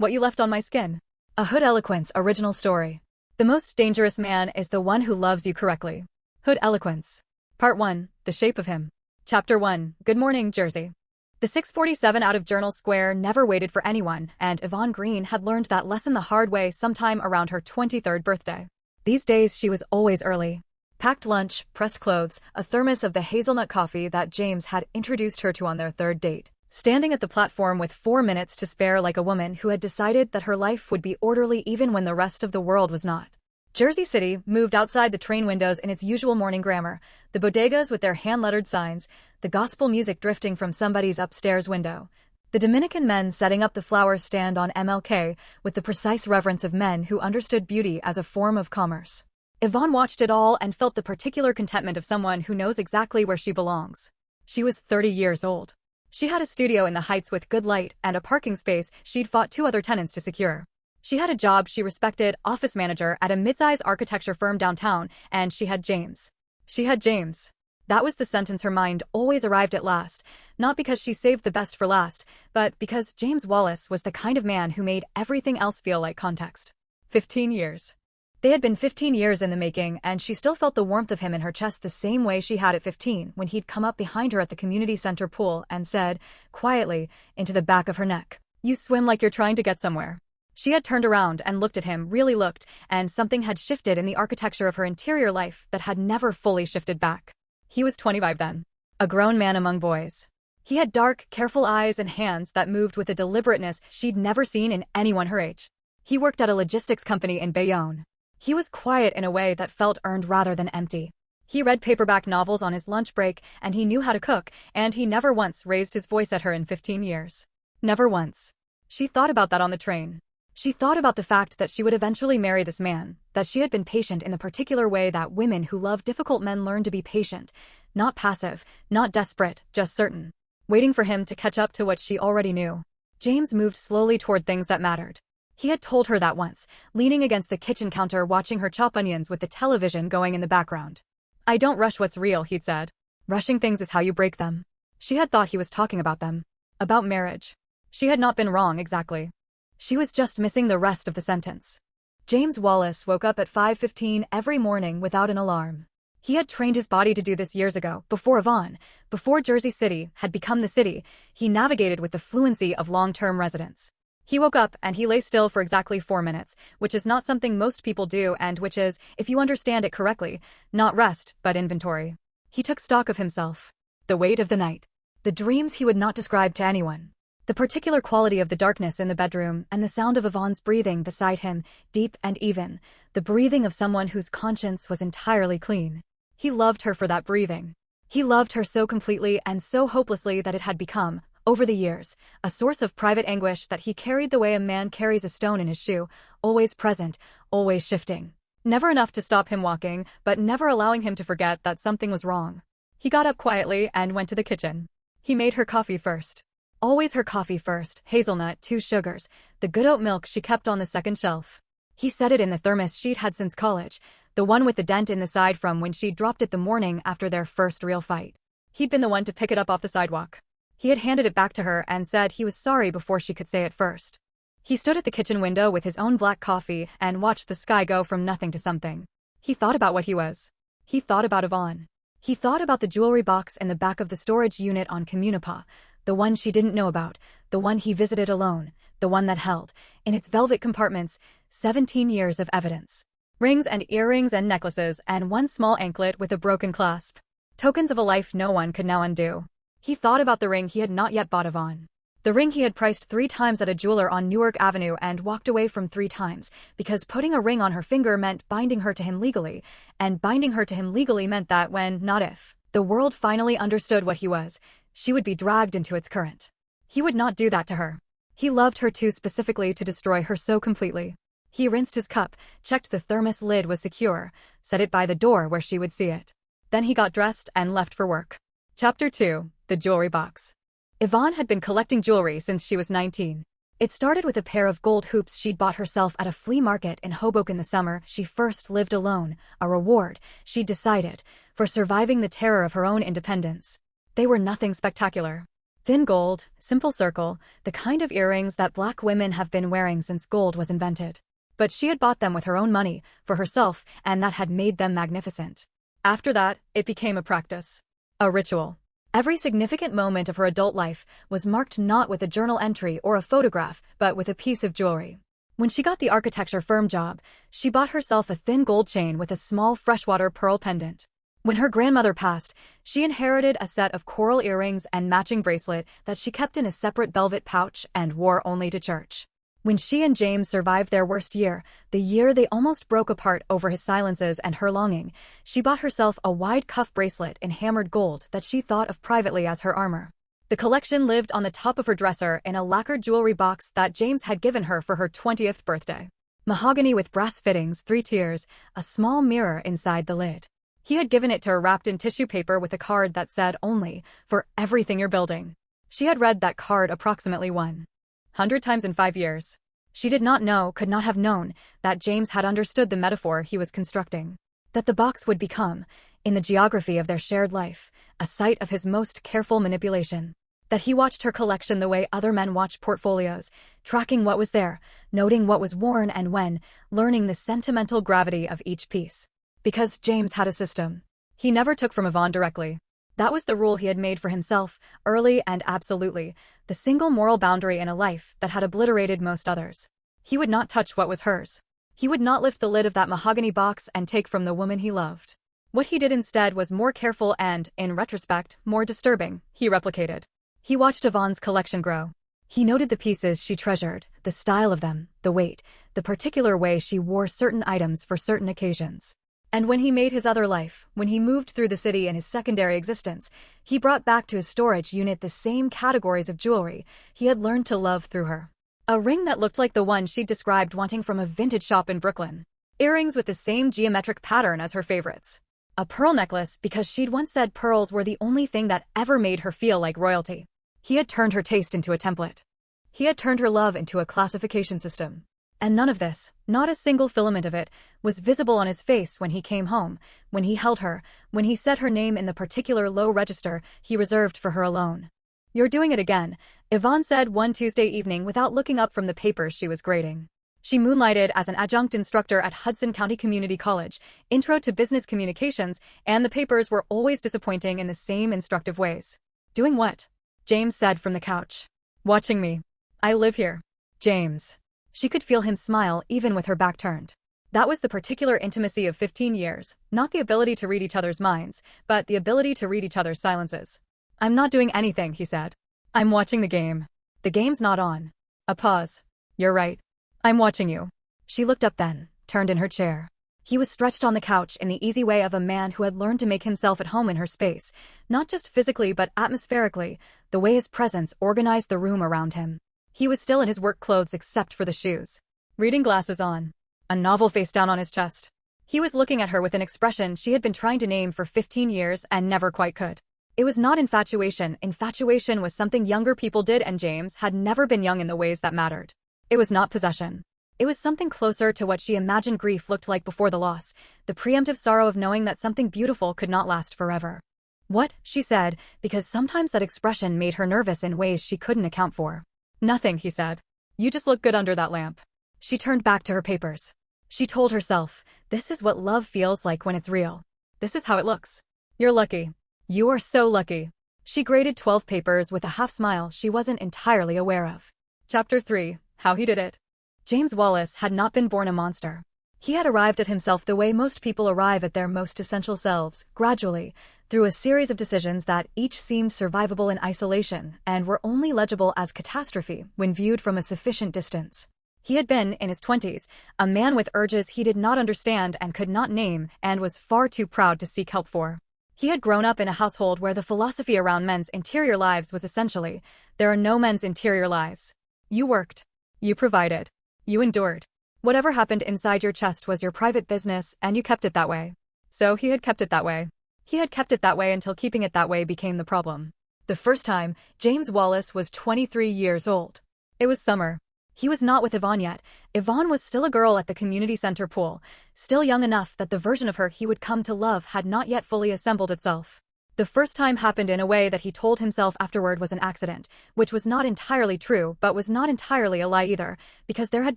What You Left on My Skin. A Hood Eloquence original story. The most dangerous man is the one who loves you correctly. Hood Eloquence. Part 1. The Shape of Him. Chapter 1. Good morning, Jersey. The 647 out of Journal Square never waited for anyone, and Evon Green had learned that lesson the hard way sometime around her 23rd birthday. These days she was always early. Packed lunch, pressed clothes, a thermos of the hazelnut coffee that James had introduced her to on their third date. Standing at the platform with 4 minutes to spare like a woman who had decided that her life would be orderly even when the rest of the world was not. Jersey City moved outside the train windows in its usual morning grammar, the bodegas with their hand-lettered signs, the gospel music drifting from somebody's upstairs window, the Dominican men setting up the flower stand on MLK with the precise reverence of men who understood beauty as a form of commerce. Evon watched it all and felt the particular contentment of someone who knows exactly where she belongs. She was 30 years old. She had a studio in the Heights with good light and a parking space she'd fought 2 other tenants to secure. She had a job she respected, office manager at a mid-size architecture firm downtown, and she had James. She had James. That was the sentence her mind always arrived at last, not because she saved the best for last, but because James Wallace was the kind of man who made everything else feel like context. 15 years. They had been 15 years in the making, and she still felt the warmth of him in her chest the same way she had at 15 when he'd come up behind her at the community center pool and said, quietly, into the back of her neck, "You swim like you're trying to get somewhere." She had turned around and looked at him, really looked, and something had shifted in the architecture of her interior life that had never fully shifted back. He was 25 then. A grown man among boys. He had dark, careful eyes and hands that moved with a deliberateness she'd never seen in anyone her age. He worked at a logistics company in Bayonne. He was quiet in a way that felt earned rather than empty. He read paperback novels on his lunch break, and he knew how to cook, and he never once raised his voice at her in 15 years. Never once. She thought about that on the train. She thought about the fact that she would eventually marry this man, that she had been patient in the particular way that women who love difficult men learn to be patient, not passive, not desperate, just certain, waiting for him to catch up to what she already knew. James moved slowly toward things that mattered. He had told her that once, leaning against the kitchen counter watching her chop onions with the television going in the background. "I don't rush what's real," he'd said. "Rushing things is how you break them." She had thought he was talking about them. About marriage. She had not been wrong exactly. She was just missing the rest of the sentence. James Wallace woke up at 5:15 every morning without an alarm. He had trained his body to do this years ago, before Evon, before Jersey City had become the city. He navigated with the fluency of long-term residents. He woke up and he lay still for exactly 4 minutes, which is not something most people do and which is, if you understand it correctly, not rest, but inventory. He took stock of himself. The weight of the night. The dreams he would not describe to anyone. The particular quality of the darkness in the bedroom and the sound of Evon's breathing beside him, deep and even, the breathing of someone whose conscience was entirely clean. He loved her for that breathing. He loved her so completely and so hopelessly that it had become, over the years, a source of private anguish that he carried the way a man carries a stone in his shoe, always present, always shifting. Never enough to stop him walking, but never allowing him to forget that something was wrong. He got up quietly and went to the kitchen. He made her coffee first. Always her coffee first, hazelnut, 2 sugars, the good oat milk she kept on the second shelf. He set it in the thermos she'd had since college, the one with the dent in the side from when she dropped it the morning after their first real fight. He'd been the one to pick it up off the sidewalk. He had handed it back to her and said he was sorry before she could say it first. He stood at the kitchen window with his own black coffee and watched the sky go from nothing to something. He thought about what he was. He thought about Evon. He thought about the jewelry box in the back of the storage unit on Communipa, the one she didn't know about, the one he visited alone, the one that held, in its velvet compartments, 17 years of evidence. Rings and earrings and necklaces and one small anklet with a broken clasp. Tokens of a life no one could now undo. He thought about the ring he had not yet bought Evon. The ring he had priced 3 times at a jeweler on Newark Avenue and walked away from 3 times, because putting a ring on her finger meant binding her to him legally, and binding her to him legally meant that when, not if, the world finally understood what he was, she would be dragged into its current. He would not do that to her. He loved her too specifically to destroy her so completely. He rinsed his cup, checked the thermos lid was secure, set it by the door where she would see it. Then he got dressed and left for work. Chapter 2. The Jewelry Box. Evon had been collecting jewelry since she was 19. It started with a pair of gold hoops she'd bought herself at a flea market in Hoboken the summer she first lived alone, a reward, she'd decided, for surviving the terror of her own independence. They were nothing spectacular. Thin gold, simple circle, the kind of earrings that black women have been wearing since gold was invented. But she had bought them with her own money, for herself, and that had made them magnificent. After that, it became a practice. A ritual. Every significant moment of her adult life was marked not with a journal entry or a photograph, but with a piece of jewelry. When she got the architecture firm job, she bought herself a thin gold chain with a small freshwater pearl pendant. When her grandmother passed, she inherited a set of coral earrings and matching bracelet that she kept in a separate velvet pouch and wore only to church. When she and James survived their worst year, the year they almost broke apart over his silences and her longing, she bought herself a wide cuff bracelet in hammered gold that she thought of privately as her armor. The collection lived on the top of her dresser in a lacquered jewelry box that James had given her for her 20th birthday. Mahogany with brass fittings, 3 tiers, a small mirror inside the lid. He had given it to her wrapped in tissue paper with a card that said only, "For everything you're building." She had read that card approximately 100 times in 5 years. She did not know, could not have known, that James had understood the metaphor he was constructing. That the box would become, in the geography of their shared life, a site of his most careful manipulation. That he watched her collection the way other men watch portfolios, tracking what was there, noting what was worn and when, learning the sentimental gravity of each piece. Because James had a system. He never took from Evon directly. That was the rule he had made for himself, early and absolutely, the single moral boundary in a life that had obliterated most others. He would not touch what was hers. He would not lift the lid of that mahogany box and take from the woman he loved. What he did instead was more careful and, in retrospect, more disturbing. He replicated. He watched Evon's collection grow. He noted the pieces she treasured, the style of them, the weight, the particular way she wore certain items for certain occasions. And when he made his other life, when he moved through the city in his secondary existence, he brought back to his storage unit the same categories of jewelry he had learned to love through her. A ring that looked like the one she'd described wanting from a vintage shop in Brooklyn. Earrings with the same geometric pattern as her favorites. A pearl necklace because she'd once said pearls were the only thing that ever made her feel like royalty. He had turned her taste into a template. He had turned her love into a classification system. And none of this, not a single filament of it, was visible on his face when he came home, when he held her, when he said her name in the particular low register he reserved for her alone. "You're doing it again," Evon said one Tuesday evening without looking up from the papers she was grading. She moonlighted as an adjunct instructor at Hudson County Community College, Intro to Business Communications, and the papers were always disappointing in the same instructive ways. "Doing what?" James said from the couch. "Watching me. I live here." James. She could feel him smile even with her back turned. That was the particular intimacy of 15 years, not the ability to read each other's minds, but the ability to read each other's silences. "I'm not doing anything," he said. "I'm watching the game." "The game's not on." A pause. "You're right. I'm watching you." She looked up then, turned in her chair. He was stretched on the couch in the easy way of a man who had learned to make himself at home in her space, not just physically but atmospherically, the way his presence organized the room around him. He was still in his work clothes except for the shoes. Reading glasses on. A novel face down on his chest. He was looking at her with an expression she had been trying to name for 15 years and never quite could. It was not infatuation. Infatuation was something younger people did, and James had never been young in the ways that mattered. It was not possession. It was something closer to what she imagined grief looked like before the loss, the preemptive sorrow of knowing that something beautiful could not last forever. "What?" she said, because sometimes that expression made her nervous in ways she couldn't account for. "Nothing," he said. "You just look good under that lamp." She turned back to her papers. She told herself, this is what love feels like when it's real. This is how it looks. You're lucky. You are so lucky. She graded 12 papers with a half smile she wasn't entirely aware of. Chapter 3. How he did it. James Wallace had not been born a monster. He had arrived at himself the way most people arrive at their most essential selves, gradually, through a series of decisions that each seemed survivable in isolation and were only legible as catastrophe when viewed from a sufficient distance. He had been, in his 20s, a man with urges he did not understand and could not name and was far too proud to seek help for. He had grown up in a household where the philosophy around men's interior lives was essentially, there are no men's interior lives. You worked. You provided. You endured. Whatever happened inside your chest was your private business, and you kept it that way. So he had kept it that way. He had kept it that way until keeping it that way became the problem. The first time, James Wallace was 23 years old. It was summer. He was not with Evon yet. Evon was still a girl at the community center pool, still young enough that the version of her he would come to love had not yet fully assembled itself. The first time happened in a way that he told himself afterward was an accident, which was not entirely true but was not entirely a lie either, because there had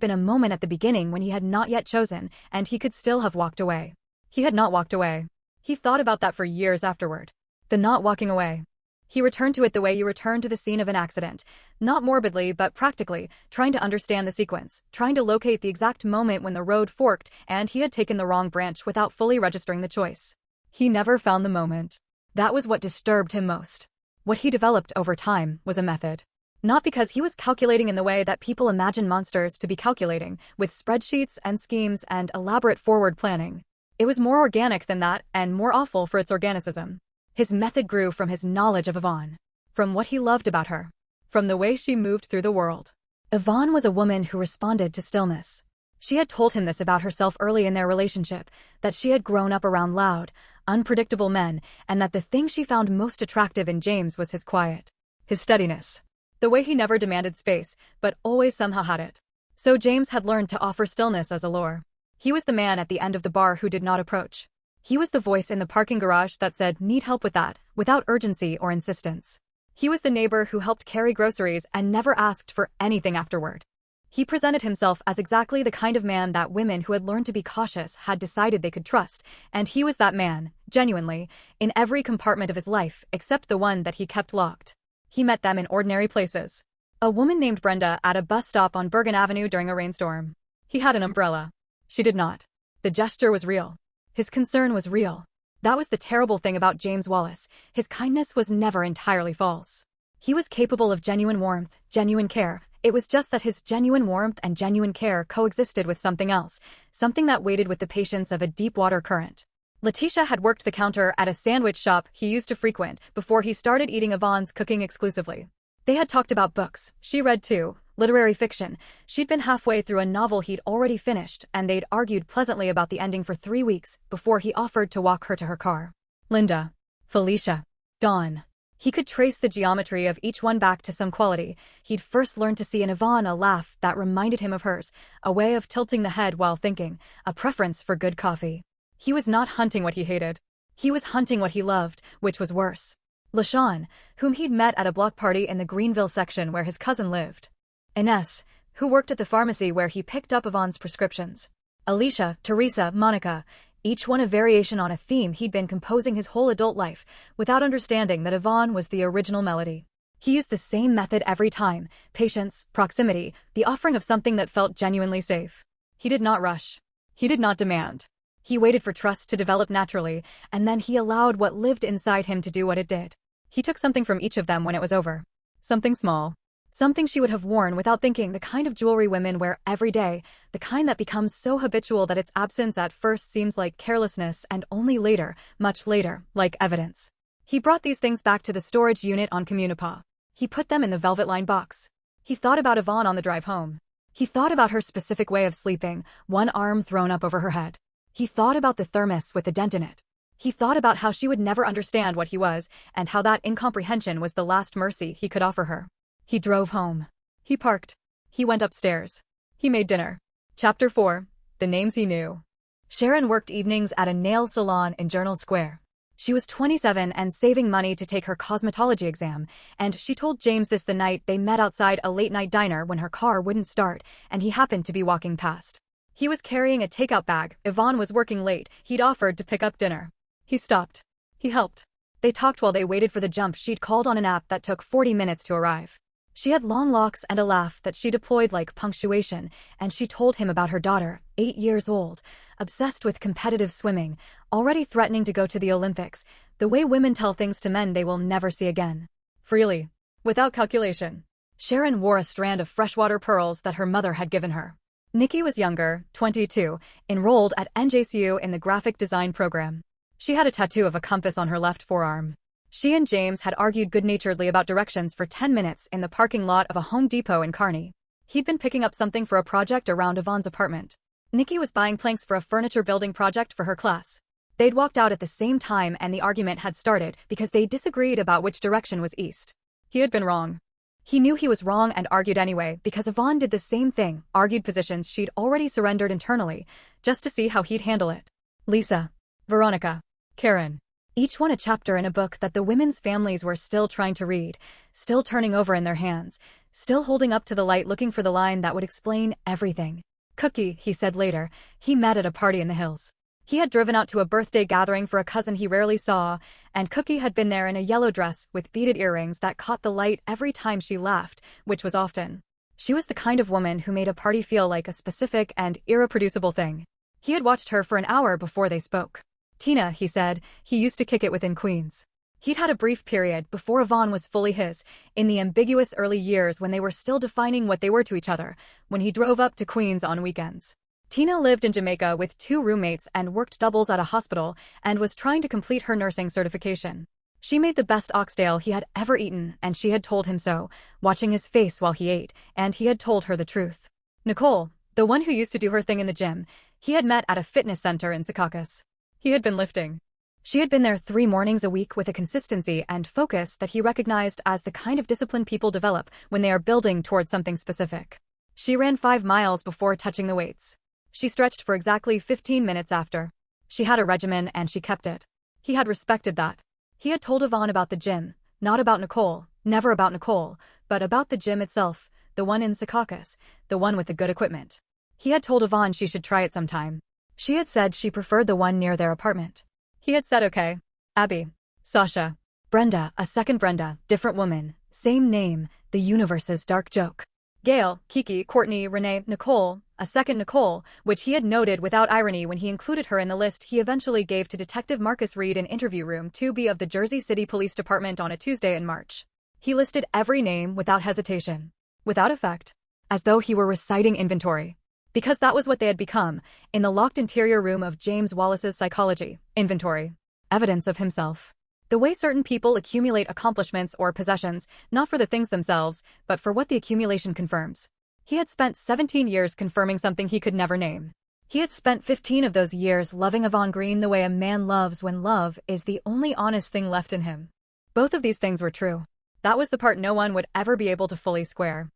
been a moment at the beginning when he had not yet chosen, and he could still have walked away. He had not walked away. He thought about that for years afterward. The not walking away. He returned to it the way you return to the scene of an accident, not morbidly but practically, trying to understand the sequence, trying to locate the exact moment when the road forked and he had taken the wrong branch without fully registering the choice. He never found the moment. That was what disturbed him most. What he developed over time was a method. Not because he was calculating in the way that people imagine monsters to be calculating, with spreadsheets and schemes and elaborate forward planning. It was more organic than that and more awful for its organicism. His method grew from his knowledge of Evon, from what he loved about her, from the way she moved through the world. Evon was a woman who responded to stillness. She had told him this about herself early in their relationship, that she had grown up around loud, unpredictable men, and that the thing she found most attractive in James was his quiet, his steadiness, the way he never demanded space, but always somehow had it. So James had learned to offer stillness as a lure. He was the man at the end of the bar who did not approach. He was the voice in the parking garage that said, "Need help with that," without urgency or insistence. He was the neighbor who helped carry groceries and never asked for anything afterward. He presented himself as exactly the kind of man that women who had learned to be cautious had decided they could trust, and he was that man, genuinely, in every compartment of his life except the one that he kept locked. He met them in ordinary places. A woman named Brenda at a bus stop on Bergen Avenue during a rainstorm. He had an umbrella. She did not. The gesture was real. His concern was real. That was the terrible thing about James Wallace. His kindness was never entirely false. He was capable of genuine warmth, genuine care. It was just that his genuine warmth and genuine care coexisted with something else, something that waited with the patience of a deep water current. Letitia had worked the counter at a sandwich shop he used to frequent before he started eating Evon's cooking exclusively. They had talked about books. She read too. Literary fiction. She'd been halfway through a novel he'd already finished, and they'd argued pleasantly about the ending for 3 weeks before he offered to walk her to her car. Linda. Felicia. Dawn. He could trace the geometry of each one back to some quality. He'd first learned to see in Evon a laugh that reminded him of hers, a way of tilting the head while thinking, a preference for good coffee. He was not hunting what he hated. He was hunting what he loved, which was worse. LaShawn, whom he'd met at a block party in the Greenville section where his cousin lived. Ines, who worked at the pharmacy where he picked up Evon's prescriptions. Alicia, Teresa, Monica, each one a variation on a theme he'd been composing his whole adult life, without understanding that Evon was the original melody. He used the same method every time: patience, proximity, the offering of something that felt genuinely safe. He did not rush. He did not demand. He waited for trust to develop naturally, and then he allowed what lived inside him to do what it did. He took something from each of them when it was over. Something small. Something she would have worn without thinking, the kind of jewelry women wear every day, the kind that becomes so habitual that its absence at first seems like carelessness and only later, much later, like evidence. He brought these things back to the storage unit on Communipaw. He put them in the velvet-lined box. He thought about Evon on the drive home. He thought about her specific way of sleeping, one arm thrown up over her head. He thought about the thermos with the dent in it. He thought about how she would never understand what he was, and how that incomprehension was the last mercy he could offer her. He drove home. He parked. He went upstairs. He made dinner. Chapter 4. The Names He Knew. Sharon worked evenings at a nail salon in Journal Square. She was 27 and saving money to take her cosmetology exam, and she told James this the night they met outside a late-night diner when her car wouldn't start, and he happened to be walking past. He was carrying a takeout bag. Evon was working late. He'd offered to pick up dinner. He stopped. He helped. They talked while they waited for the jump she'd called on an app that took 40 minutes to arrive. She had long locks and a laugh that she deployed like punctuation, and she told him about her daughter, 8 years old, obsessed with competitive swimming, already threatening to go to the Olympics, the way women tell things to men they will never see again. Freely. Without calculation. Sharon wore a strand of freshwater pearls that her mother had given her. Nikki was younger, 22, enrolled at NJCU in the graphic design program. She had a tattoo of a compass on her left forearm. She and James had argued good-naturedly about directions for 10 minutes in the parking lot of a Home Depot in Kearney. He'd been picking up something for a project around Evon's apartment. Nikki was buying planks for a furniture building project for her class. They'd walked out at the same time and the argument had started because they disagreed about which direction was east. He had been wrong. He knew he was wrong and argued anyway because Evon did the same thing, argued positions she'd already surrendered internally, just to see how he'd handle it. Lisa. Veronica. Karen. Each one a chapter in a book that the women's families were still trying to read, still turning over in their hands, still holding up to the light looking for the line that would explain everything. Cookie, he said later, he met at a party in the hills. He had driven out to a birthday gathering for a cousin he rarely saw, and Cookie had been there in a yellow dress with beaded earrings that caught the light every time she laughed, which was often. She was the kind of woman who made a party feel like a specific and irreproducible thing. He had watched her for an hour before they spoke. Tina, he said, he used to kick it with in Queens. He'd had a brief period before Evon was fully his, in the ambiguous early years when they were still defining what they were to each other, when he drove up to Queens on weekends. Tina lived in Jamaica with 2 roommates and worked doubles at a hospital and was trying to complete her nursing certification. She made the best oxtail he had ever eaten, and she had told him so, watching his face while he ate, and he had told her the truth. Nicole, the one who used to do her thing in the gym, he had met at a fitness center in Secaucus. He had been lifting. She had been there 3 mornings a week with a consistency and focus that he recognized as the kind of discipline people develop when they are building towards something specific. She ran 5 miles before touching the weights. She stretched for exactly 15 minutes after. She had a regimen and she kept it. He had respected that. He had told Evon about the gym, not about Nicole, never about Nicole, but about the gym itself, the one in Secaucus, the one with the good equipment. He had told Evon she should try it sometime. She had said she preferred the one near their apartment. He had said okay. Abby. Sasha. Brenda, a second Brenda, different woman, same name, the universe's dark joke. Gail, Kiki, Courtney, Renee, Nicole, a second Nicole, which he had noted without irony when he included her in the list he eventually gave to Detective Marcus Reed in Interview Room 2B of the Jersey City Police Department on a Tuesday in March. He listed every name without hesitation, without effect, as though he were reciting inventory. Because that was what they had become, in the locked interior room of James Wallace's psychology, inventory, evidence of himself. The way certain people accumulate accomplishments or possessions, not for the things themselves, but for what the accumulation confirms. He had spent 17 years confirming something he could never name. He had spent 15 of those years loving Evon Green the way a man loves when love is the only honest thing left in him. Both of these things were true. That was the part no one would ever be able to fully square.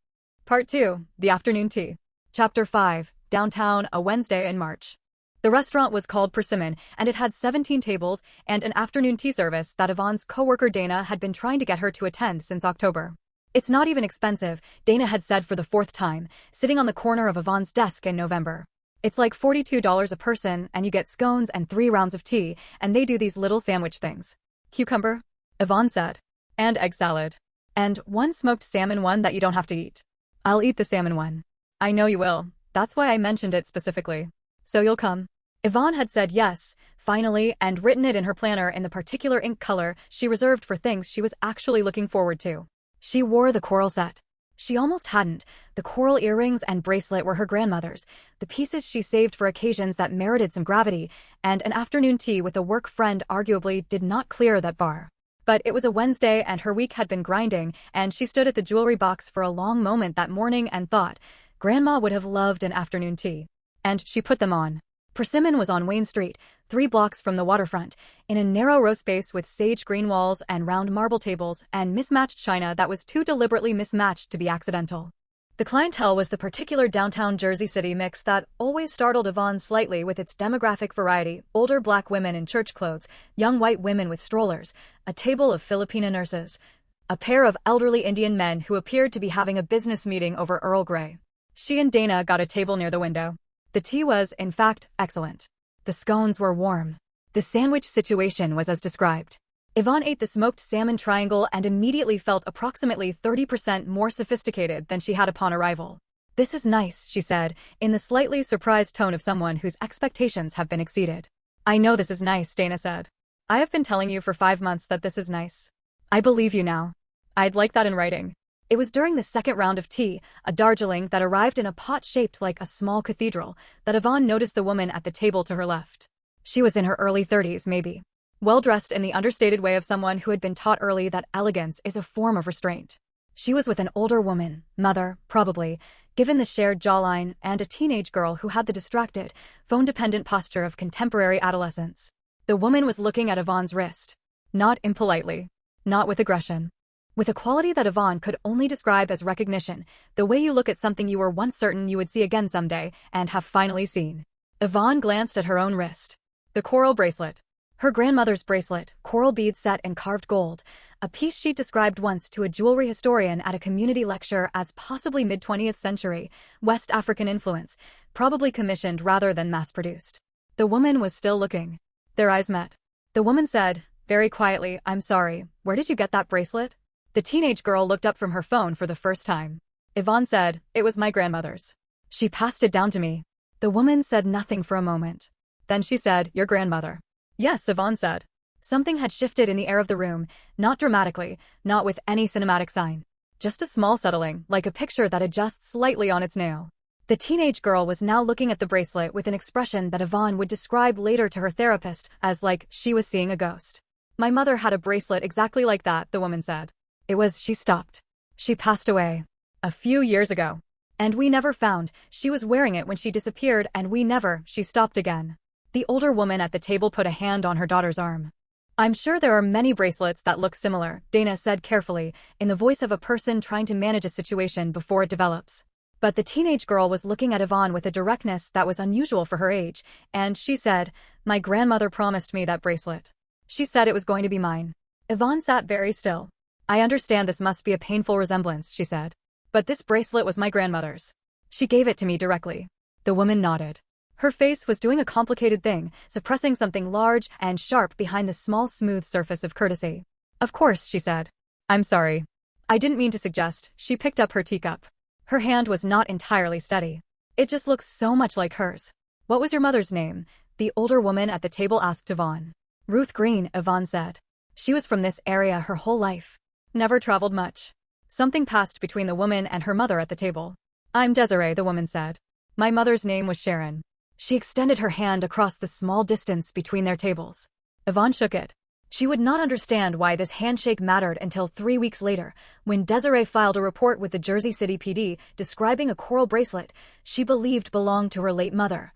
Part 2, The Afternoon Tea. Chapter 5, Downtown, a Wednesday in March. The restaurant was called Persimmon, and it had 17 tables and an afternoon tea service that Evon's coworker Dana had been trying to get her to attend since October. It's not even expensive, Dana had said for the 4th time, sitting on the corner of Evon's desk in November. It's like $42 a person, and you get scones and 3 rounds of tea, and they do these little sandwich things. Cucumber? Evon said. And egg salad. And one smoked salmon one that you don't have to eat. I'll eat the salmon one. I know you will. That's why I mentioned it specifically. So you'll come? Evon had said yes, finally, and written it in her planner in the particular ink color she reserved for things she was actually looking forward to. She wore the coral set. She almost hadn't. The coral earrings and bracelet were her grandmother's, the pieces she saved for occasions that merited some gravity, and an afternoon tea with a work friend arguably did not clear that bar. But it was a Wednesday and her week had been grinding, and she stood at the jewelry box for a long moment that morning and thought, Grandma would have loved an afternoon tea. And she put them on. Persimmon was on Wayne Street, 3 blocks from the waterfront, in a narrow row space with sage green walls and round marble tables and mismatched china that was too deliberately mismatched to be accidental. The clientele was the particular downtown Jersey City mix that always startled Evon slightly with its demographic variety: older black women in church clothes, young white women with strollers, a table of Filipina nurses, a pair of elderly Indian men who appeared to be having a business meeting over Earl Grey. She and Dana got a table near the window. The tea was, in fact, excellent. The scones were warm. The sandwich situation was as described. Evon ate the smoked salmon triangle and immediately felt approximately 30% more sophisticated than she had upon arrival. This is nice, she said, in the slightly surprised tone of someone whose expectations have been exceeded. I know this is nice, Dana said. I have been telling you for 5 months that this is nice. I believe you now. I'd like that in writing. It was during the second round of tea, a Darjeeling that arrived in a pot shaped like a small cathedral, that Evon noticed the woman at the table to her left. She was in her early 30s, maybe. Well-dressed in the understated way of someone who had been taught early that elegance is a form of restraint. She was with an older woman, mother, probably, given the shared jawline, and a teenage girl who had the distracted, phone-dependent posture of contemporary adolescence. The woman was looking at Evon's wrist. Not impolitely. Not with aggression. With a quality that Evon could only describe as recognition, the way you look at something you were once certain you would see again someday, and have finally seen. Evon glanced at her own wrist. The coral bracelet. Her grandmother's bracelet, coral beads set in carved gold, a piece she described once to a jewelry historian at a community lecture as possibly mid-20th century, West African influence, probably commissioned rather than mass-produced. The woman was still looking. Their eyes met. The woman said, very quietly, "I'm sorry, where did you get that bracelet?" The teenage girl looked up from her phone for the first time. Evon said, "It was my grandmother's. She passed it down to me." The woman said nothing for a moment. Then she said, "Your grandmother?" "Yes," Evon said. Something had shifted in the air of the room, not dramatically, not with any cinematic sign. Just a small settling, like a picture that adjusts slightly on its nail. The teenage girl was now looking at the bracelet with an expression that Evon would describe later to her therapist as like she was seeing a ghost. "My mother had a bracelet exactly like that," the woman said. She stopped. "She passed away. A few years ago. And we never found, she was wearing it when she disappeared and she stopped again." The older woman at the table put a hand on her daughter's arm. "I'm sure there are many bracelets that look similar," Dana said carefully, in the voice of a person trying to manage a situation before it develops. But the teenage girl was looking at Evon with a directness that was unusual for her age, and she said, "My grandmother promised me that bracelet. She said it was going to be mine." Evon sat very still. "I understand this must be a painful resemblance," she said. "But this bracelet was my grandmother's. She gave it to me directly." The woman nodded. Her face was doing a complicated thing, suppressing something large and sharp behind the small smooth surface of courtesy. "Of course," she said. "I'm sorry. I didn't mean to suggest." She picked up her teacup. Her hand was not entirely steady. "It just looks so much like hers." "What was your mother's name?" the older woman at the table asked Evon. "Ruth Green," Evon said. "She was from this area her whole life. Never traveled much." Something passed between the woman and her mother at the table. "I'm Desiree," the woman said. "My mother's name was Sharon." She extended her hand across the small distance between their tables. Evon shook it. She would not understand why this handshake mattered until 3 weeks later, when Desiree filed a report with the Jersey City PD describing a coral bracelet she believed belonged to her late mother,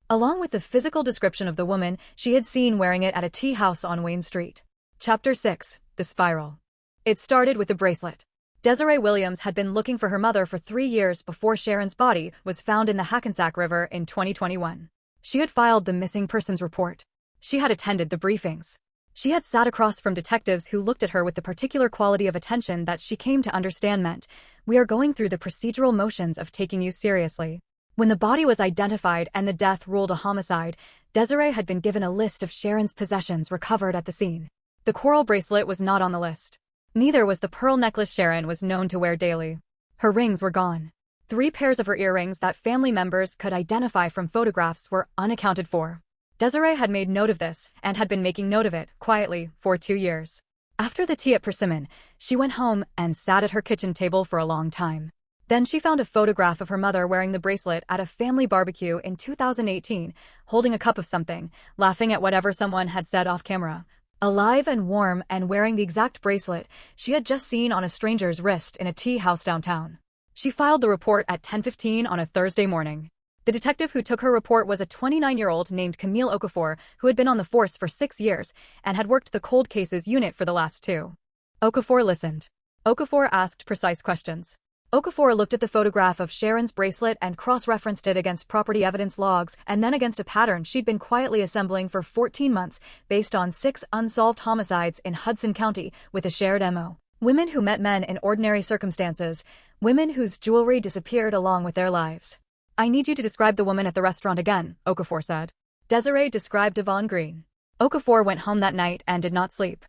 along with the physical description of the woman she had seen wearing it at a tea house on Wayne Street. Chapter 6. The Spiral. It started with the bracelet. Desiree Williams had been looking for her mother for 3 years before Sharon's body was found in the Hackensack River in 2021. She had filed the missing persons report. She had attended the briefings. She had sat across from detectives who looked at her with the particular quality of attention that she came to understand meant, "We are going through the procedural motions of taking you seriously." When the body was identified and the death ruled a homicide, Desiree had been given a list of Sharon's possessions recovered at the scene. The coral bracelet was not on the list. Neither was the pearl necklace Sharon was known to wear daily. Her rings were gone. 3 pairs of her earrings that family members could identify from photographs were unaccounted for. Desiree had made note of this, and had been making note of it, quietly, for 2 years. After the tea at Persimmon, she went home and sat at her kitchen table for a long time. Then she found a photograph of her mother wearing the bracelet at a family barbecue in 2018, holding a cup of something, laughing at whatever someone had said off camera. Alive and warm and wearing the exact bracelet she had just seen on a stranger's wrist in a tea house downtown. She filed the report at 10:15 on a Thursday morning. The detective who took her report was a 29-year-old named Camille Okafor, who had been on the force for 6 years and had worked the cold cases unit for the last 2. Okafor listened. Okafor asked precise questions. Okafor looked at the photograph of Sharon's bracelet and cross-referenced it against property evidence logs and then against a pattern she'd been quietly assembling for 14 months based on 6 unsolved homicides in Hudson County with a shared MO. Women who met men in ordinary circumstances, women whose jewelry disappeared along with their lives. "I need you to describe the woman at the restaurant again," Okafor said. Desiree described Evon Green. Okafor went home that night and did not sleep.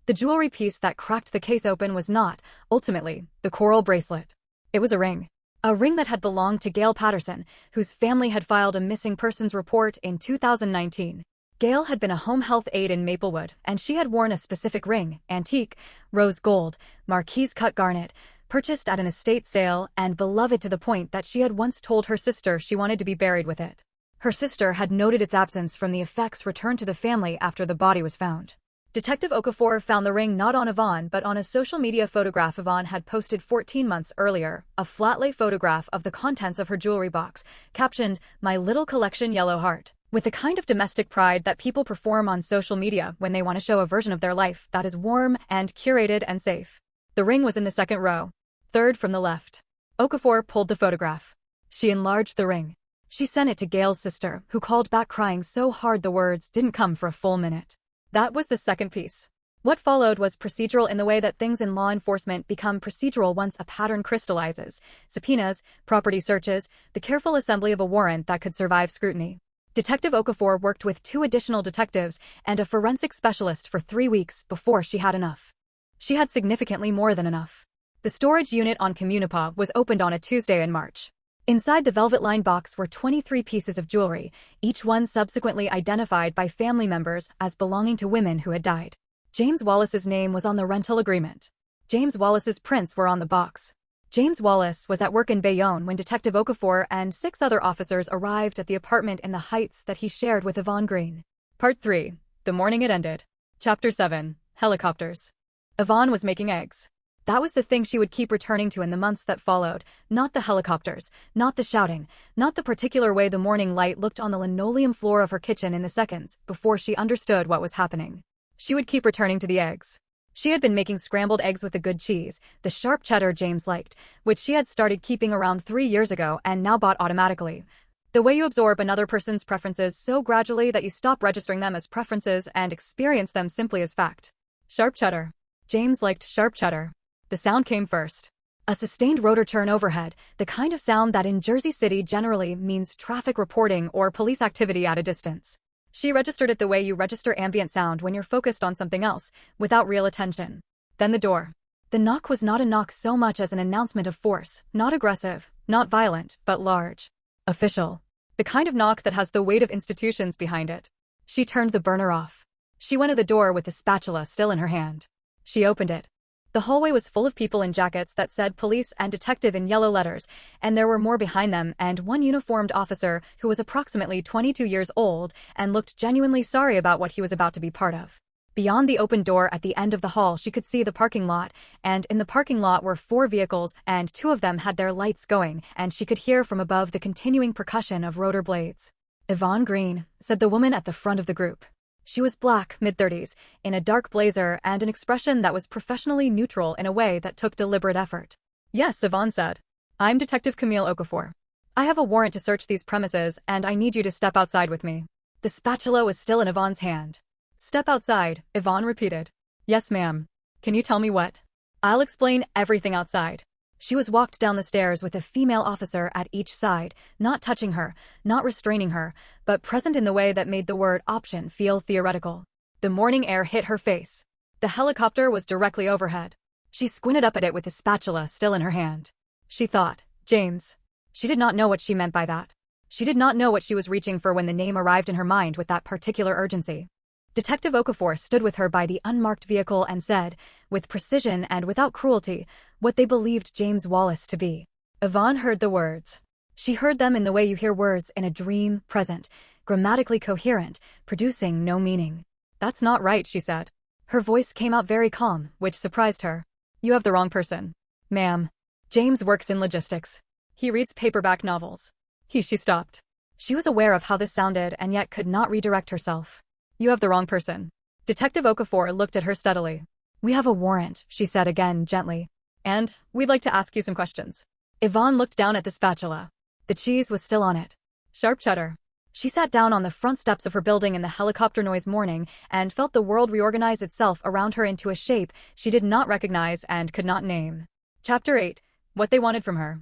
The jewelry piece that cracked the case open was not, ultimately, the coral bracelet. It was a ring. A ring that had belonged to Gail Patterson, whose family had filed a missing persons report in 2019. Gail had been a home health aide in Maplewood, and she had worn a specific ring, antique, rose gold, marquise cut garnet, purchased at an estate sale and beloved to the point that she had once told her sister she wanted to be buried with it. Her sister had noted its absence from the effects returned to the family after the body was found. Detective Okafor found the ring not on Evon but on a social media photograph Evon had posted 14 months earlier, a flat-lay photograph of the contents of her jewelry box, captioned, "My Little Collection Yellow Heart," with the kind of domestic pride that people perform on social media when they want to show a version of their life that is warm and curated and safe. The ring was in the second row. Third from the left. Okafor pulled the photograph. She enlarged the ring. She sent it to Gail's sister, who called back crying so hard the words didn't come for a full minute. That was the second piece. What followed was procedural in the way that things in law enforcement become procedural once a pattern crystallizes: subpoenas, property searches, the careful assembly of a warrant that could survive scrutiny. Detective Okafor worked with 2 additional detectives and a forensic specialist for 3 weeks before she had enough. She had significantly more than enough. The storage unit on Communipaw was opened on a Tuesday in March. Inside the velvet-lined box were 23 pieces of jewelry, each one subsequently identified by family members as belonging to women who had died. James Wallace's name was on the rental agreement. James Wallace's prints were on the box. James Wallace was at work in Bayonne when Detective Okafor and 6 other officers arrived at the apartment in the Heights that he shared with Evon Green. Part 3. The morning it ended. Chapter 7. Helicopters. Evon was making eggs. That was the thing she would keep returning to in the months that followed, not the helicopters, not the shouting, not the particular way the morning light looked on the linoleum floor of her kitchen in the seconds before she understood what was happening. She would keep returning to the eggs. She had been making scrambled eggs with the good cheese, the sharp cheddar James liked, which she had started keeping around 3 years ago and now bought automatically. The way you absorb another person's preferences so gradually that you stop registering them as preferences and experience them simply as fact. Sharp cheddar. James liked sharp cheddar. The sound came first. A sustained rotor churn overhead, the kind of sound that in Jersey City generally means traffic reporting or police activity at a distance. She registered it the way you register ambient sound when you're focused on something else, without real attention. Then the door. The knock was not a knock so much as an announcement of force, not aggressive, not violent, but large. Official. The kind of knock that has the weight of institutions behind it. She turned the burner off. She went to the door with the spatula still in her hand. She opened it. The hallway was full of people in jackets that said police and detective in yellow letters, and there were more behind them and one uniformed officer who was approximately 22 years old and looked genuinely sorry about what he was about to be part of. Beyond the open door at the end of the hall she could see the parking lot, and in the parking lot were 4 vehicles and 2 of them had their lights going, and she could hear from above the continuing percussion of rotor blades. "Evon Green," said the woman at the front of the group. She was black, mid-30s, in a dark blazer and an expression that was professionally neutral in a way that took deliberate effort. "Yes," Evon said. "I'm Detective Camille Okafor. I have a warrant to search these premises and I need you to step outside with me." The spatula was still in Evon's hand. "Step outside," Evon repeated. "Yes, ma'am. Can you tell me what?" "I'll explain everything outside." She was walked down the stairs with a female officer at each side, not touching her, not restraining her, but present in the way that made the word option feel theoretical. The morning air hit her face. The helicopter was directly overhead. She squinted up at it with the spatula still in her hand. She thought, James. She did not know what she meant by that. She did not know what she was reaching for when the name arrived in her mind with that particular urgency. Detective Okafor stood with her by the unmarked vehicle and said, with precision and without cruelty, what they believed James Wallace to be. Evon heard the words. She heard them in the way you hear words in a dream, present, grammatically coherent, producing no meaning. "That's not right," she said. Her voice came out very calm, which surprised her. "You have the wrong person. Ma'am. James works in logistics. He reads paperback novels." She stopped. She was aware of how this sounded and yet could not redirect herself. "You have the wrong person." Detective Okafor looked at her steadily. "We have a warrant," she said again gently. "And we'd like to ask you some questions." Evon looked down at the spatula. The cheese was still on it. Sharp cheddar. She sat down on the front steps of her building in the helicopter noise morning and felt the world reorganize itself around her into a shape she did not recognize and could not name. Chapter 8. What they wanted from her.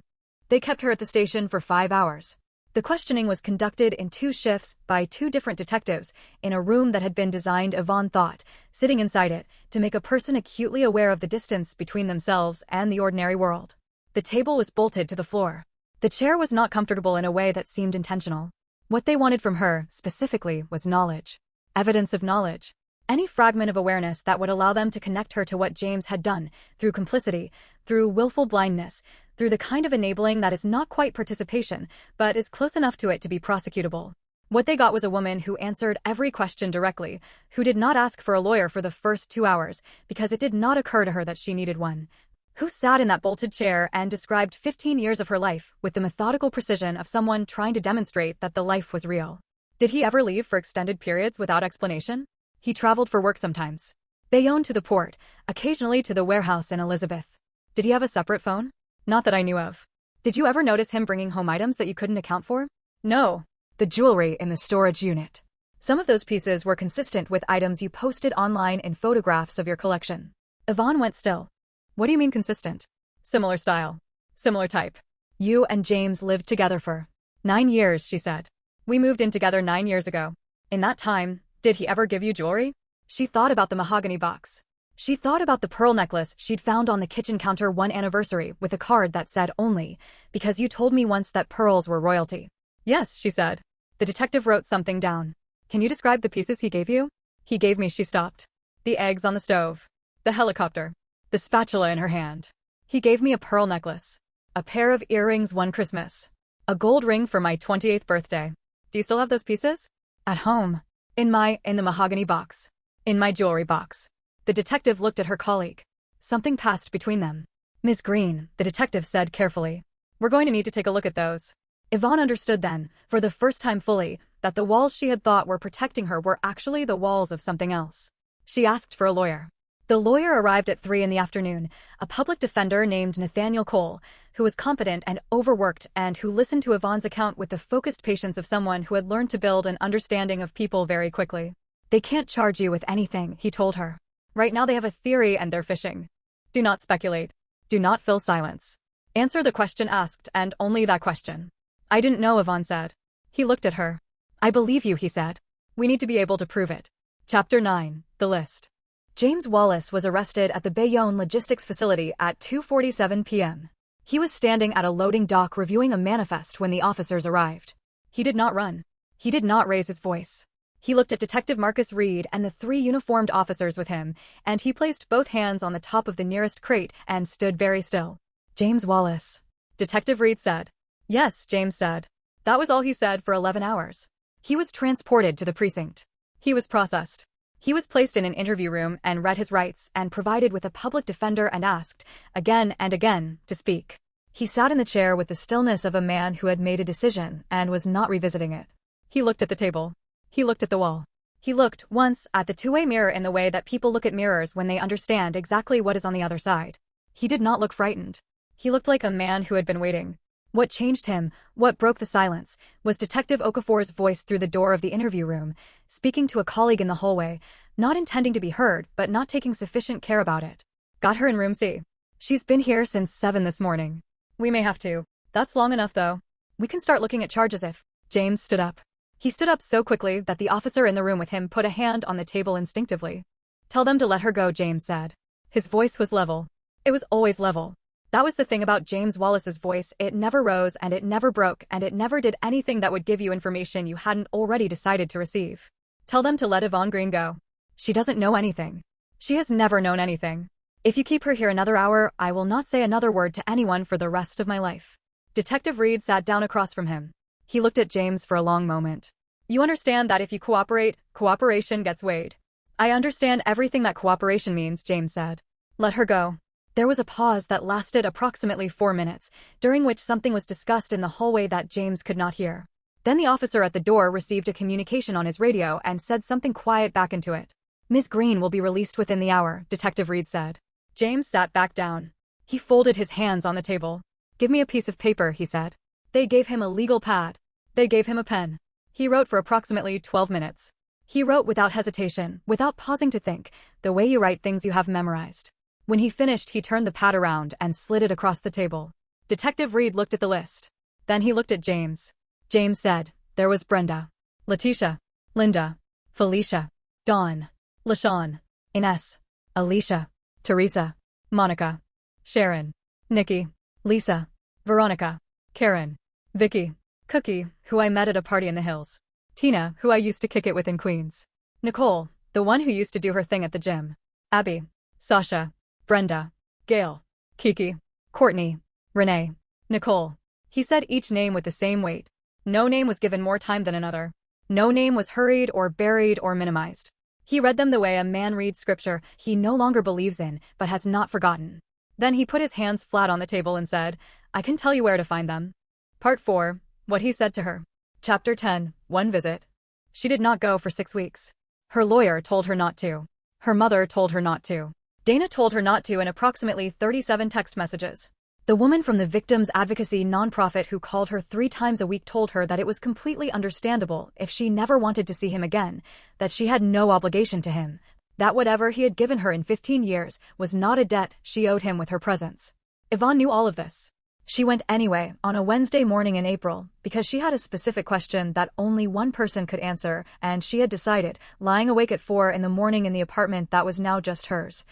They kept her at the station for 5 hours. The questioning was conducted in 2 shifts by 2 different detectives in a room that had been designed, Evon thought, sitting inside it, to make a person acutely aware of the distance between themselves and the ordinary world. The table was bolted to the floor. The chair was not comfortable in a way that seemed intentional. What they wanted from her, specifically, was knowledge. Evidence of knowledge. Any fragment of awareness that would allow them to connect her to what James had done, through complicity, through willful blindness, through the kind of enabling that is not quite participation, but is close enough to it to be prosecutable. What they got was a woman who answered every question directly, who did not ask for a lawyer for the first 2 hours, because it did not occur to her that she needed one, who sat in that bolted chair and described 15 years of her life with the methodical precision of someone trying to demonstrate that the life was real. Did he ever leave for extended periods without explanation? He traveled for work sometimes. Bayonne to the port, occasionally to the warehouse in Elizabeth. Did he have a separate phone? Not that I knew of. Did you ever notice him bringing home items that you couldn't account for? No. The jewelry in the storage unit. Some of those pieces were consistent with items you posted online in photographs of your collection. Evon went still. What do you mean consistent? Similar style. Similar type. You and James lived together for 9 years, she said. We moved in together 9 years ago. In that time, did he ever give you jewelry? She thought about the mahogany box. She thought about the pearl necklace she'd found on the kitchen counter one anniversary with a card that said only, because you told me once that pearls were royalty. Yes, she said. The detective wrote something down. Can you describe the pieces he gave you? He gave me, she stopped. The eggs on the stove. The helicopter. The spatula in her hand. He gave me a pearl necklace. A pair of earrings one Christmas. A gold ring for my 28th birthday. Do you still have those pieces? At home. In the mahogany box. In my jewelry box. The detective looked at her colleague. Something passed between them. Miss Green, the detective said carefully. We're going to need to take a look at those. Evon understood then, for the first time fully, that the walls she had thought were protecting her were actually the walls of something else. She asked for a lawyer. The lawyer arrived at 3 in the afternoon, a public defender named Nathaniel Cole, who was competent and overworked and who listened to Evon's account with the focused patience of someone who had learned to build an understanding of people very quickly. They can't charge you with anything, he told her. Right now they have a theory and they're fishing. Do not speculate. Do not fill silence. Answer the question asked and only that question. I didn't know, Evon said. He looked at her. I believe you, he said. We need to be able to prove it. Chapter 9, The List. James Wallace was arrested at the Bayonne Logistics Facility at 2:47 p.m. He was standing at a loading dock reviewing a manifest when the officers arrived. He did not run. He did not raise his voice. He looked at Detective Marcus Reed and the 3 uniformed officers with him, and he placed both hands on the top of the nearest crate and stood very still. James Wallace. Detective Reed said. Yes, James said. That was all he said for 11 hours. He was transported to the precinct. He was processed. He was placed in an interview room and read his rights and provided with a public defender and asked, again and again, to speak. He sat in the chair with the stillness of a man who had made a decision and was not revisiting it. He looked at the table. He looked at the wall. He looked, once, at the two-way mirror in the way that people look at mirrors when they understand exactly what is on the other side. He did not look frightened. He looked like a man who had been waiting. What changed him, what broke the silence, was Detective Okafor's voice through the door of the interview room, speaking to a colleague in the hallway, not intending to be heard but not taking sufficient care about it. Got her in room C. She's been here since 7 this morning. We may have to. That's long enough though. We can start looking at charges if... James stood up. He stood up so quickly that the officer in the room with him put a hand on the table instinctively. Tell them to let her go, James said. His voice was level. It was always level. That was the thing about James Wallace's voice, it never rose and it never broke and it never did anything that would give you information you hadn't already decided to receive. Tell them to let Evon Green go. She doesn't know anything. She has never known anything. If you keep her here another hour, I will not say another word to anyone for the rest of my life. Detective Reed sat down across from him. He looked at James for a long moment. You understand that if you cooperate, cooperation gets weighed. I understand everything that cooperation means, James said. Let her go. There was a pause that lasted approximately 4 minutes, during which something was discussed in the hallway that James could not hear. Then the officer at the door received a communication on his radio and said something quiet back into it. Miss Green will be released within the hour, Detective Reed said. James sat back down. He folded his hands on the table. Give me a piece of paper, he said. They gave him a legal pad. They gave him a pen. He wrote for approximately 12 minutes. He wrote without hesitation, without pausing to think, the way you write things you have memorized. When he finished, he turned the pad around and slid it across the table. Detective Reed looked at the list. Then he looked at James. James said, there was Brenda, Letitia, Linda, Felicia, Dawn, LaShawn, Ines, Alicia, Teresa, Monica, Sharon, Nikki, Lisa, Veronica, Karen, Vicky, Cookie, who I met at a party in the hills, Tina, who I used to kick it with in Queens, Nicole, the one who used to do her thing at the gym, Abby, Sasha, Brenda, Gail, Kiki, Courtney, Renee, Nicole. He said each name with the same weight. No name was given more time than another. No name was hurried or buried or minimized. He read them the way a man reads scripture he no longer believes in but has not forgotten. Then he put his hands flat on the table and said, I can tell you where to find them. Part 4. What he said to her. Chapter 10. One visit. She did not go for 6 weeks. Her lawyer told her not to. Her mother told her not to. Dana told her not to in approximately 37 text messages. The woman from the victims advocacy nonprofit who called her 3 times a week told her that it was completely understandable if she never wanted to see him again, that she had no obligation to him, that whatever he had given her in 15 years was not a debt she owed him with her presence. Evon knew all of this. She went anyway on a Wednesday morning in April because she had a specific question that only one person could answer, and she had decided, lying awake at 4 in the morning in the apartment that was now just hers.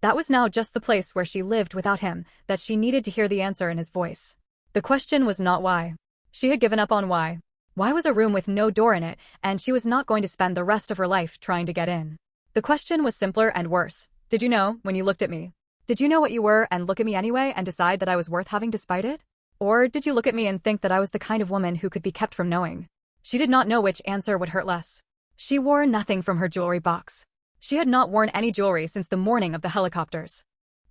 That was now just the place where she lived without him, that she needed to hear the answer in his voice. The question was not why. She had given up on why. Why was a room with no door in it, and she was not going to spend the rest of her life trying to get in? The question was simpler and worse. Did you know when you looked at me? Did you know what you were and look at me anyway and decide that I was worth having despite it? Or did you look at me and think that I was the kind of woman who could be kept from knowing? She did not know which answer would hurt less. She wore nothing from her jewelry box. She had not worn any jewelry since the morning of the helicopters.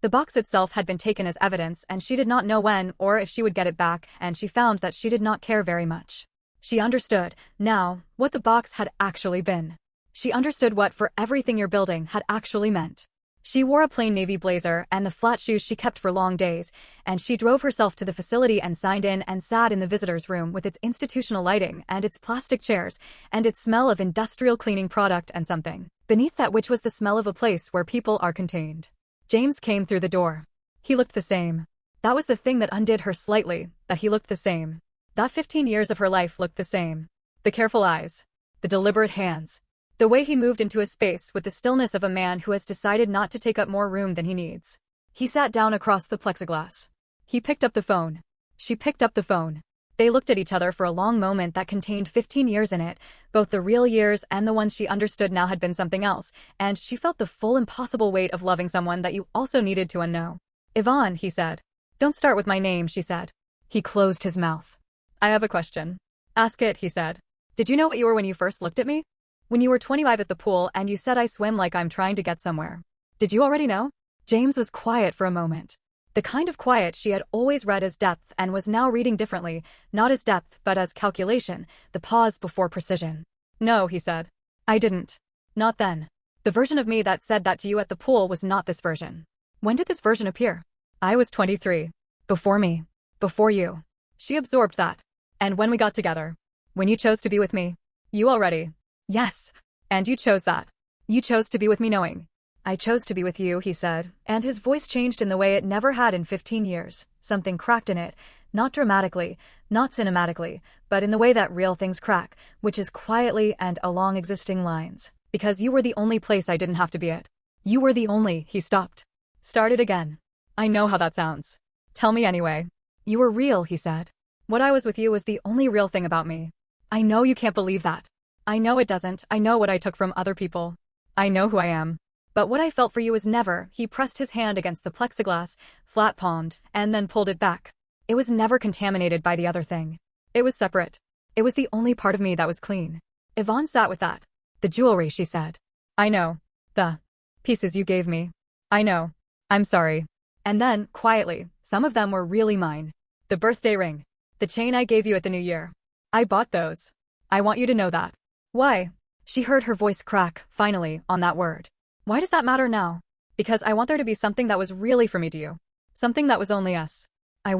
The box itself had been taken as evidence, and she did not know when or if she would get it back, and she found that she did not care very much. She understood, now, what the box had actually been. She understood what "for everything you're building" had actually meant. She wore a plain navy blazer and the flat shoes she kept for long days, and she drove herself to the facility and signed in and sat in the visitors' room with its institutional lighting and its plastic chairs and its smell of industrial cleaning product and something beneath that which was the smell of a place where people are contained. James came through the door. He looked the same. That was the thing that undid her slightly, that he looked the same. That 15 years of her life looked the same. The careful eyes. The deliberate hands. The way he moved into his space with the stillness of a man who has decided not to take up more room than he needs. He sat down across the plexiglass. He picked up the phone. She picked up the phone. They looked at each other for a long moment that contained 15 years in it. Both the real years and the ones she understood now had been something else, and she felt the full impossible weight of loving someone that you also needed to unknow. "Evon," he said. "Don't start with my name," she said. He closed his mouth. "I have a question." "Ask it," he said. "Did you know what you were when you first looked at me? When you were 25 at the pool and you said I swim like I'm trying to get somewhere. Did you already know?" James was quiet for a moment. The kind of quiet she had always read as depth and was now reading differently, not as depth but as calculation, the pause before precision. "No," he said. "I didn't. Not then. The version of me that said that to you at the pool was not this version." "When did this version appear?" "I was 23. Before me. Before you." She absorbed that. "And when we got together. When you chose to be with me. You already." "Yes. And you chose that. You chose to be with me knowing." "I chose to be with you," he said, and his voice changed in the way it never had in 15 years. Something cracked in it, not dramatically, not cinematically, but in the way that real things crack, which is quietly and along existing lines. "Because you were the only place I didn't have to be at. You were the only," he stopped. "Started again. I know how that sounds. Tell me anyway." "You were real," he said. "What I was with you was the only real thing about me. I know you can't believe that. I know it doesn't. I know what I took from other people. I know who I am. But what I felt for you was never," he pressed his hand against the plexiglass, flat-palmed, and then pulled it back. "It was never contaminated by the other thing. It was separate. It was the only part of me that was clean." Evon sat with that. "The jewelry," she said. "I know. The pieces you gave me. I know. I'm sorry." And then, quietly, "Some of them were really mine. The birthday ring. The chain I gave you at the New Year. I bought those. I want you to know that." "Why?" She heard her voice crack, finally, on that word. "Why does that matter now?" "Because I want there to be something that was really for me to you. Something that was only us. I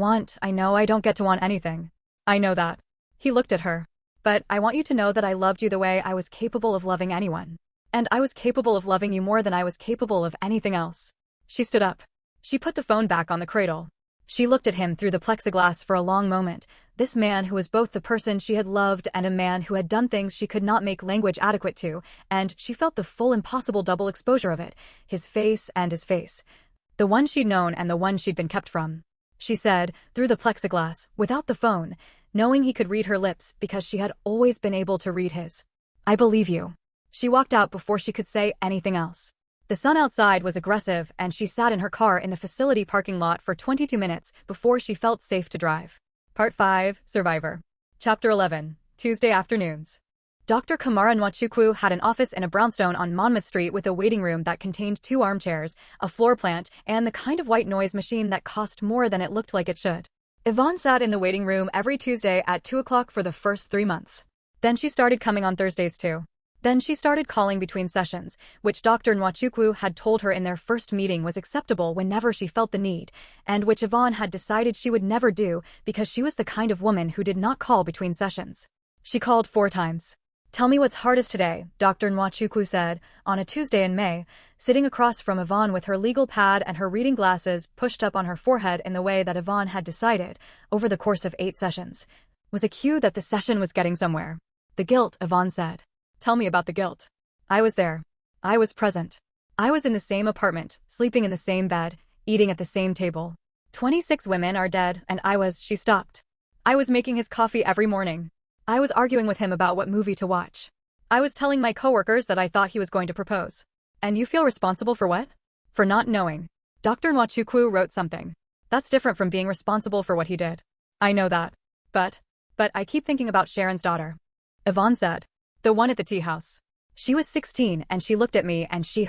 know I don't get to want anything. I know that." He looked at her. "But I want you to know that I loved you the way I was capable of loving anyone. And I was capable of loving you more than I was capable of anything else." She stood up. She put the phone back on the cradle. She looked at him through the plexiglass for a long moment, this man who was both the person she had loved and a man who had done things she could not make language adequate to, and she felt the full impossible double exposure of it, his face and his face. The one she'd known and the one she'd been kept from. She said, through the plexiglass, without the phone, knowing he could read her lips because she had always been able to read his. "I believe you." She walked out before she could say anything else. The sun outside was aggressive, and she sat in her car in the facility parking lot for 22 minutes before she felt safe to drive. Part 5, Survivor. Chapter 11, Tuesday Afternoons. Dr. Kamara Nwachukwu had an office in a brownstone on Monmouth Street with a waiting room that contained 2 armchairs, a floor plant, and the kind of white noise machine that cost more than it looked like it should. Evon sat in the waiting room every Tuesday at 2 o'clock for the first 3 months. Then she started coming on Thursdays too. Then she started calling between sessions, which Dr. Nwachukwu had told her in their first meeting was acceptable whenever she felt the need, and which Evon had decided she would never do because she was the kind of woman who did not call between sessions. She called 4 times. "Tell me what's hardest today," Dr. Nwachukwu said, on a Tuesday in May, sitting across from Evon with her legal pad and her reading glasses pushed up on her forehead in the way that Evon had decided, over the course of 8 sessions, was a cue that the session was getting somewhere. "The guilt," Evon said. "Tell me about the guilt." "I was there. I was present. I was in the same apartment, sleeping in the same bed, eating at the same table. 26 women are dead, and she stopped. I was making his coffee every morning. I was arguing with him about what movie to watch. I was telling my coworkers that I thought he was going to propose. And you feel responsible for what? For not knowing." Dr. Nwachukwu wrote something. "That's different from being responsible for what he did." "I know that. But I keep thinking about Sharon's daughter," Evon said. "The one at the tea house. She was 16 and she looked at me and she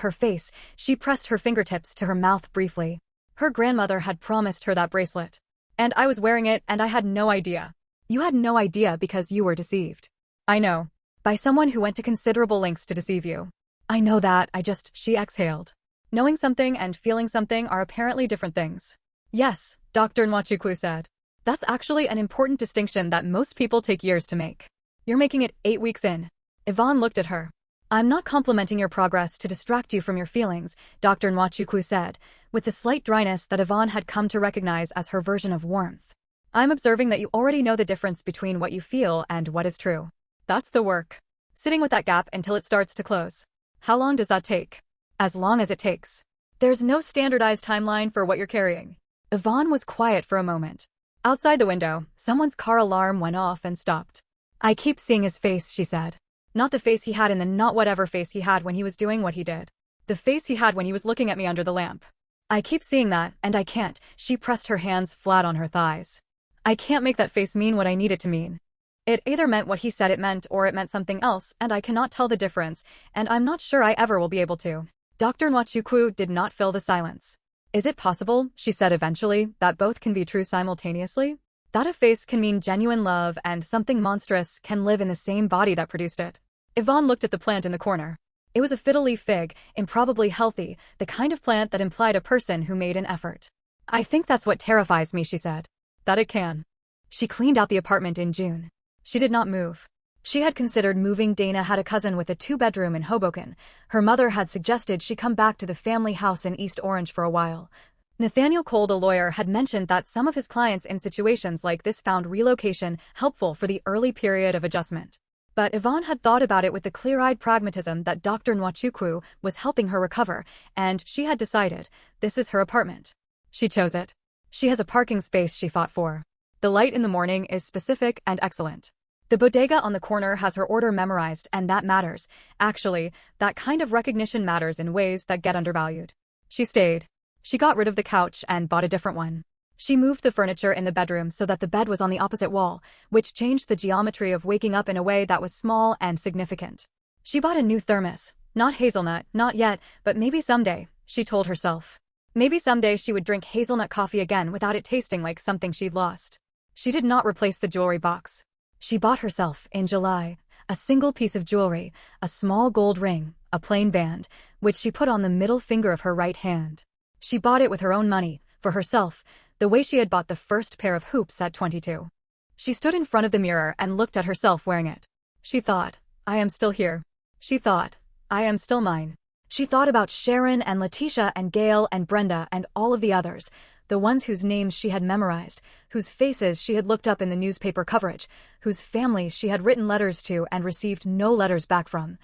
pressed her fingertips to her mouth briefly. Her grandmother had promised her that bracelet. And I was wearing it and I had no idea." "You had no idea because you were deceived." "I know. By someone who went to considerable lengths to deceive you." "I know that, she exhaled. "Knowing something and feeling something are apparently different things." "Yes," Dr. Nwachukwu said. "That's actually an important distinction that most people take years to make. You're making it 8 weeks in." Evon looked at her. "I'm not complimenting your progress to distract you from your feelings," Dr. Nwachukwu said, with the slight dryness that Evon had come to recognize as her version of warmth. "I'm observing that you already know the difference between what you feel and what is true. That's the work. Sitting with that gap until it starts to close. How long does that take?" "As long as it takes. There's no standardized timeline for what you're carrying." Evon was quiet for a moment. Outside the window, someone's car alarm went off and stopped. "I keep seeing his face," she said. "Not the face he had in the not whatever face he had when he was doing what he did. The face he had when he was looking at me under the lamp. I keep seeing that, and I can't." She pressed her hands flat on her thighs. "I can't make that face mean what I need it to mean. It either meant what he said it meant or it meant something else, and I cannot tell the difference, and I'm not sure I ever will be able to." Dr. Nwachukwu did not fill the silence. "Is it possible," she said eventually, "that both can be true simultaneously? That a face can mean genuine love and something monstrous can live in the same body that produced it?" Evon looked at the plant in the corner. It was a fiddle-leaf fig, improbably healthy, the kind of plant that implied a person who made an effort. "I think that's what terrifies me," she said. "That it can." She cleaned out the apartment in June. She did not move. She had considered moving. Dana had a cousin with a 2-bedroom in Hoboken. Her mother had suggested she come back to the family house in East Orange for a while. Nathaniel Cole, the lawyer, had mentioned that some of his clients in situations like this found relocation helpful for the early period of adjustment. But Evon had thought about it with the clear-eyed pragmatism that Dr. Nwachukwu was helping her recover, and she had decided, this is her apartment. She chose it. She has a parking space she fought for. The light in the morning is specific and excellent. The bodega on the corner has her order memorized, and that matters. Actually, that kind of recognition matters in ways that get undervalued. She stayed. She got rid of the couch and bought a different one. She moved the furniture in the bedroom so that the bed was on the opposite wall, which changed the geometry of waking up in a way that was small and significant. She bought a new thermos. Not hazelnut, not yet, but maybe someday, she told herself. Maybe someday she would drink hazelnut coffee again without it tasting like something she'd lost. She did not replace the jewelry box. She bought herself, in July, a single piece of jewelry, a small gold ring, a plain band, which she put on the middle finger of her right hand. She bought it with her own money, for herself, the way she had bought the first pair of hoops at 22. She stood in front of the mirror and looked at herself wearing it. She thought, I am still here. She thought, I am still mine. She thought about Sharon and Letitia and Gail and Brenda and all of the others, the ones whose names she had memorized, whose faces she had looked up in the newspaper coverage, whose families she had written letters to and received no letters back from,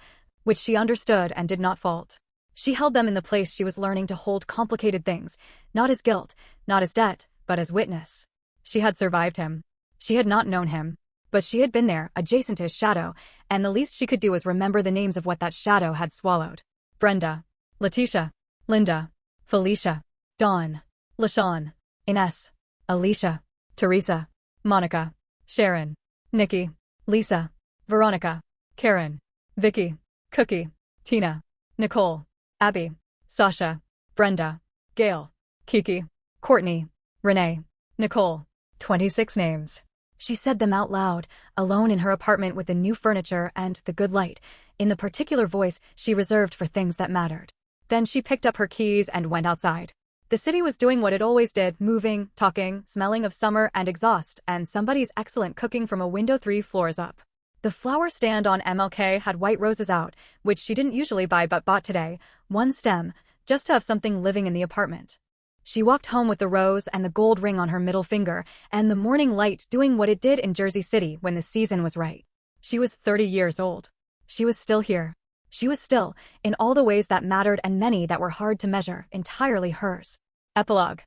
which she understood and did not fault. She held them in the place she was learning to hold complicated things, not as guilt, not as debt, but as witness. She had survived him. She had not known him, but she had been there, adjacent to his shadow, and the least she could do was remember the names of what that shadow had swallowed. Brenda, Letitia, Linda, Felicia, Dawn, LaShawn, Ines, Alicia, Teresa, Monica, Sharon, Nikki, Lisa, Veronica, Karen, Vicky, Cookie, Tina, Nicole, Abby, Sasha, Brenda, Gail, Kiki, Courtney, Renee, Nicole. 26 names. She said them out loud, alone in her apartment with the new furniture and the good light, in the particular voice she reserved for things that mattered. Then she picked up her keys and went outside. The city was doing what it always did, moving, talking, smelling of summer and exhaust, and somebody's excellent cooking from a window 3 floors up. The flower stand on MLK had white roses out, which she didn't usually buy but bought today, one stem, just to have something living in the apartment. She walked home with the rose and the gold ring on her middle finger, and the morning light doing what it did in Jersey City when the season was right. She was 30 years old. She was still here. She was still, in all the ways that mattered and many that were hard to measure, entirely hers. Epilogue.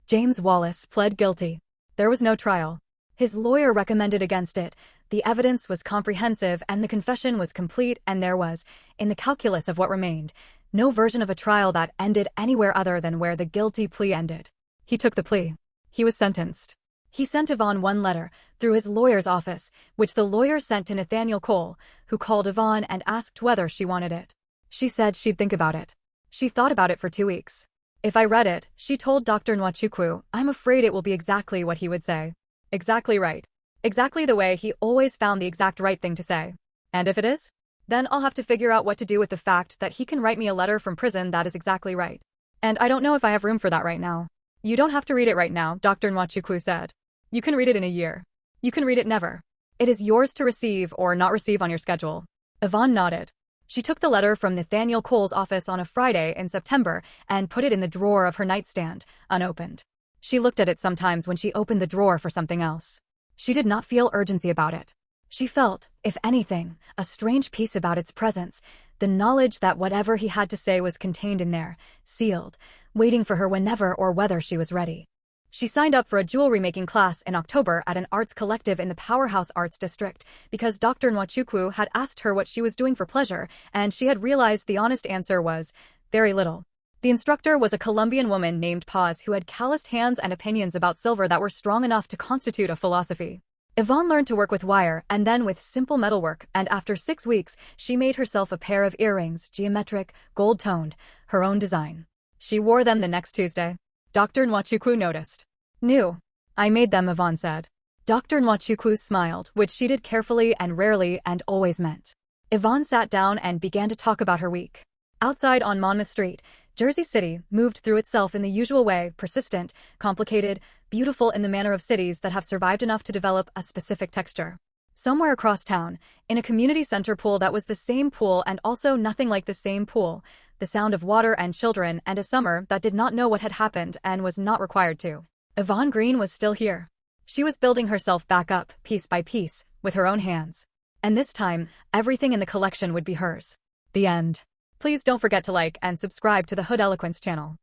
James Wallace pled guilty. There was no trial. His lawyer recommended against it. The evidence was comprehensive and the confession was complete, and there was, in the calculus of what remained, no version of a trial that ended anywhere other than where the guilty plea ended. He took the plea. He was sentenced. He sent Evon one letter, through his lawyer's office, which the lawyer sent to Nathaniel Cole, who called Evon and asked whether she wanted it. She said she'd think about it. She thought about it for 2 weeks. If I read it, she told Dr. Nwachukwu, I'm afraid it will be exactly what he would say. Exactly right. Exactly the way he always found the exact right thing to say. And if it is? Then I'll have to figure out what to do with the fact that he can write me a letter from prison that is exactly right. And I don't know if I have room for that right now. You don't have to read it right now, Dr. Nwachukwu said. You can read it in a year. You can read it never. It is yours to receive or not receive on your schedule. Evon nodded. She took the letter from Nathaniel Cole's office on a Friday in September and put it in the drawer of her nightstand, unopened. She looked at it sometimes when she opened the drawer for something else. She did not feel urgency about it. She felt, if anything, a strange peace about its presence, the knowledge that whatever he had to say was contained in there, sealed, waiting for her whenever or whether she was ready. She signed up for a jewelry-making class in October at an arts collective in the Powerhouse Arts District because Dr. Nwachukwu had asked her what she was doing for pleasure, and she had realized the honest answer was, very little. The instructor was a Colombian woman named Paz who had calloused hands and opinions about silver that were strong enough to constitute a philosophy. Evon learned to work with wire and then with simple metalwork, and after 6 weeks, she made herself a pair of earrings, geometric, gold-toned, her own design. She wore them the next Tuesday. Dr. Nwachukwu noticed. New. I made them, Evon said. Dr. Nwachukwu smiled, which she did carefully and rarely and always meant. Evon sat down and began to talk about her week. Outside on Monmouth Street, Jersey City moved through itself in the usual way, persistent, complicated, beautiful in the manner of cities that have survived enough to develop a specific texture. Somewhere across town, in a community center pool that was the same pool and also nothing like the same pool, the sound of water and children and a summer that did not know what had happened and was not required to. Evon Green was still here. She was building herself back up, piece by piece, with her own hands. And this time, everything in the collection would be hers. The end. Please don't forget to like and subscribe to the Hood Eloquence channel.